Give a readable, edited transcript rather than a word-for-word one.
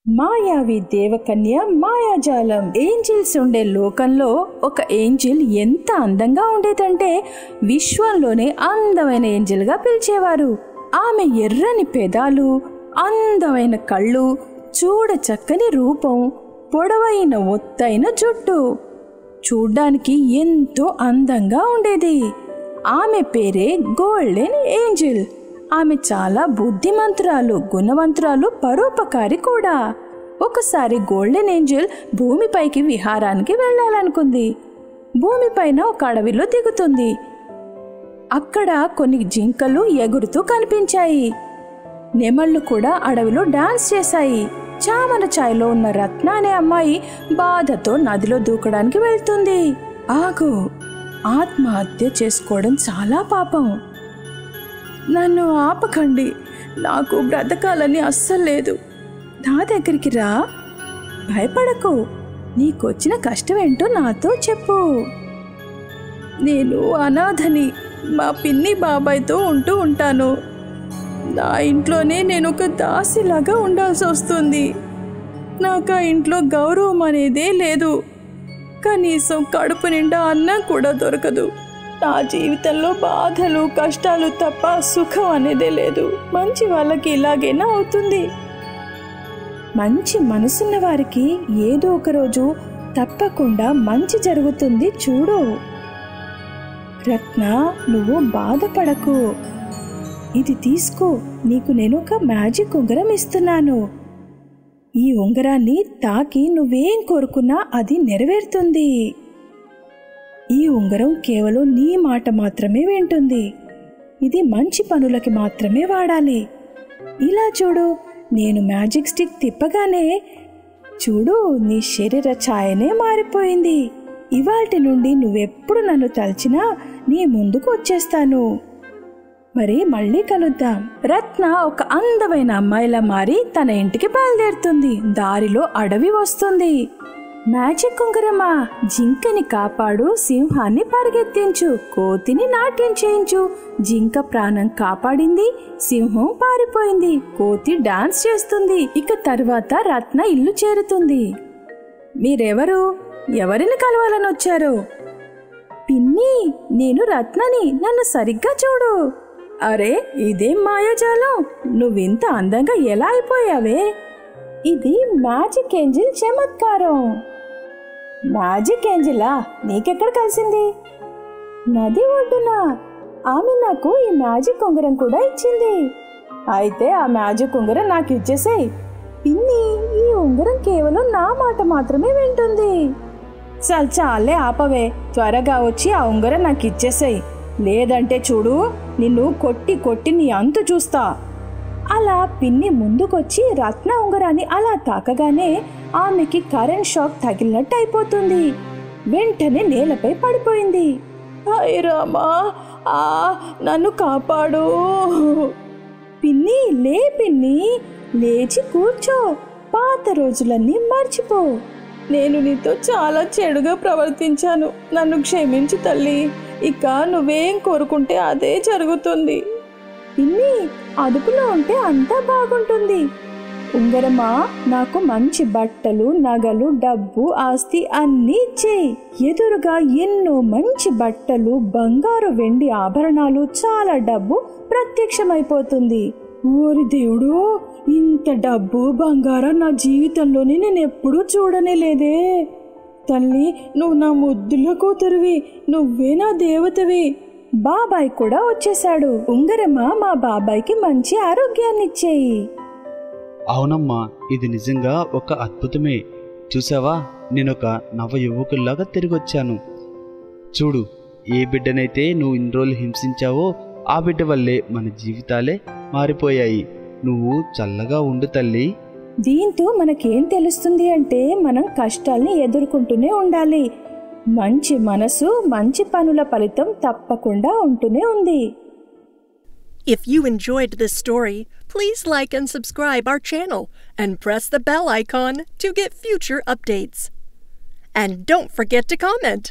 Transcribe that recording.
మాయావి దేవకన్య మాయాజాలం. ఏంజిల్స్ ఉండే లోకంలో ఒక ఏంజిల్ ఎంత అందంగా ఉండేదంటే విశ్వంలోనే అందమైన ఏంజిల్గా పిలిచేవారు. ఆమె ఎర్రని పెదాలు, అందమైన కళ్ళు, చూడ చక్కని రూపం, పొడవైన ఒత్తైన జుట్టు, చూడ్డానికి ఎంతో అందంగా ఉండేది. ఆమె పేరే గోల్డెన్ ఏంజిల్. ఆమె చాలా బుద్ధిమంతురాలు, గుణవంతురాలు, పరోపకారి కూడా. ఒకసారి గోల్డెన్ ఏంజిల్ భూమిపైకి విహారానికి వెళ్ళాలనుకుంది. భూమిపైన ఒక అడవిలో దిగుతుంది. అక్కడ కొన్ని జింకలు ఎగురుతూ కనిపించాయి. నెమళ్ళు కూడా అడవిలో డాన్స్ చేశాయి. చామన ఛాయలో ఉన్న రత్న అనే అమ్మాయి బాధతో నదిలో దూకడానికి వెళ్తుంది. ఆగు, ఆత్మహత్య చేసుకోవడం చాలా పాపం. నన్ను ఆపకండి, నాకు బ్రతకాలని అస్సలు లేదు. నా దగ్గరికి రా, భయపడకు, నీకొచ్చిన కష్టం ఏంటో నాతో చెప్పు. నేను అనాథని, మా పిన్ని బాబాయ్తో ఉంటూ ఉంటాను. నా ఇంట్లోనే నేను ఒక దాసిలాగా ఉండాల్సి వస్తుంది. నాకు ఆ ఇంట్లో గౌరవం అనేదే లేదు. కనీసం కడుపు నిండా అన్నం కూడా దొరకదు. నా జీవితంలో బాధలు, కష్టాలు తప్ప సుఖం అనేదే లేదు. మంచి వాళ్ళకి ఇలాగైనా అవుతుంది. మంచి మనసున్న వారికి ఏదో ఒక రోజు తప్పకుండా మంచి జరుగుతుంది, చూడు. రత్న, నువ్వు బాధపడకు. ఇది తీసుకో, నీకు నేను ఒక మ్యాజిక్ ఉంగరం ఇస్తున్నాను. ఈ ఉంగరాన్ని తాకి నువ్వేం కోరుకున్నా అది నెరవేరుతుంది. ఈ ఉంగరం కేవలం నీ మాట మాత్రమే వింటుంది. ఇది మంచి పనులకి మాత్రమే వాడాలి. ఇలా చూడు, నేను మ్యాజిక్ స్టిక్ తిప్పగానే చూడు, నీ శరీర ఛాయనే మారిపోయింది. ఇవాల్టి నుండి నువ్వెప్పుడు నన్ను తలచినా నీ ముందుకు వచ్చేస్తాను. మరి మళ్ళీ కలుద్దాం. రత్న ఒక అందమైన అమ్మాయిలా మారి తన ఇంటికి బయలుదేరుతుంది. దారిలో అడవి వస్తుంది. మ్యాజిక్ ఉంగరమా, జింకని కాపాడు, సింహాన్ని పరిగెత్తించు, కోతిని నాట్యం చేయించు. జింక ప్రాణం కాపాడింది, సింహం పారిపోయింది, కోతి డాన్స్ చేస్తుంది. ఇక తర్వాత రత్న ఇల్లు చేరుతుంది. మీరెవరు? ఎవరిని కలవాలని వచ్చారు? పిన్ని, నేను రత్నని, నన్ను సరిగ్గా చూడు. అరే, ఇదేం మాయాజాలం, నువ్వింత అందంగా ఎలా అయిపోయావే? ఇది మ్యాజిక్ ఏంజిల్ చమత్కారం. Magic Angela? నీకెక్కడ కలిసింది? నది ఒడ్డున. ఆమె నాకు ఈ మ్యాజిక్ ఉంగరం కూడా ఇచ్చింది. అయితే ఆ మ్యాజిక్ ఉంగరం నాకు ఇచ్చేసేయ్. పిన్ని, ఈ ఉంగరం కేవలం నా మాట మాత్రమే వింటుంది. చాలే ఆపవే, త్వరగా వచ్చి ఆ ఉంగరం నాకు ఇచ్చేసేయ్. లేదంటే చూడు, నిన్ను కొట్టి కొట్టి నీ అంతు చూస్తా. అలా పిన్ని ముందుకొచ్చి రత్న ఉంగరాన్ని అలా తాకగానే ఆమెకి కరెంట్ షాక్ తగిలినట్టు అయిపోతుంది. వెంటనే నేలపై పడిపోయింది. హాయ్ రామా, నన్ను కాపాడు. పిన్ని, లే పిన్ని, లేచి కూర్చో. పాత రోజులన్నీ మర్చిపో. నేను నీతో చాలా చెడుగా ప్రవర్తించాను. నన్ను క్షమించు తల్లి. ఇక నువ్వేం కోరుకుంటే అదే జరుగుతుంది. పిన్ని, అదుపులో ఉంటే అంతా బాగుంటుంది. ఉంగరమా, నాకు మంచి బట్టలు, నగలు, డబ్బు, ఆస్తి అన్నీ ఇచ్చేయి. ఎదురుగా ఎన్నో మంచి బట్టలు, బంగారు, వెండి ఆభరణాలు, చాలా డబ్బు ప్రత్యక్షమైపోతుంది. ఓరి దేవుడు, ఇంత డబ్బు, బంగారం నా జీవితంలోనే నేను ఎప్పుడూ చూడనే లేదే. తల్లి, నువ్వు నా ముద్దుల కూతురువి, నువ్వే నా దేవతవి. బాబాయ్ కూడా వచ్చేశాడు. ఉంగరమ్మా, మా బాబాయ్కి మంచి ఆరోగ్యాన్ని ఇచ్చేయి. అవునమ్మా, ఇది నిజంగా ఒక అద్భుతమే. చూసావా, నేనొక నవ యువకుల్లాగా తిరిగొచ్చాను. చూడు, ఏ బిడ్డనైతే నువ్వు ఇన్ని రోజులు హింసించావో ఆ బిడ్డ వల్లే మన జీవితాలే మారిపోయాయి. నువ్వు చల్లగా ఉండు తల్లి. దీంతో మనకేం తెలుస్తుంది అంటే మనం కష్టాల్ని ఎదుర్కొంటూనే ఉండాలి. మంచి మనసు, మంచి పనుల ఫలితం తప్పకుండా ఉంటూనే ఉంది. If you enjoyed this story, please like and subscribe our channel and press the bell icon to get future updates. And don't forget to comment.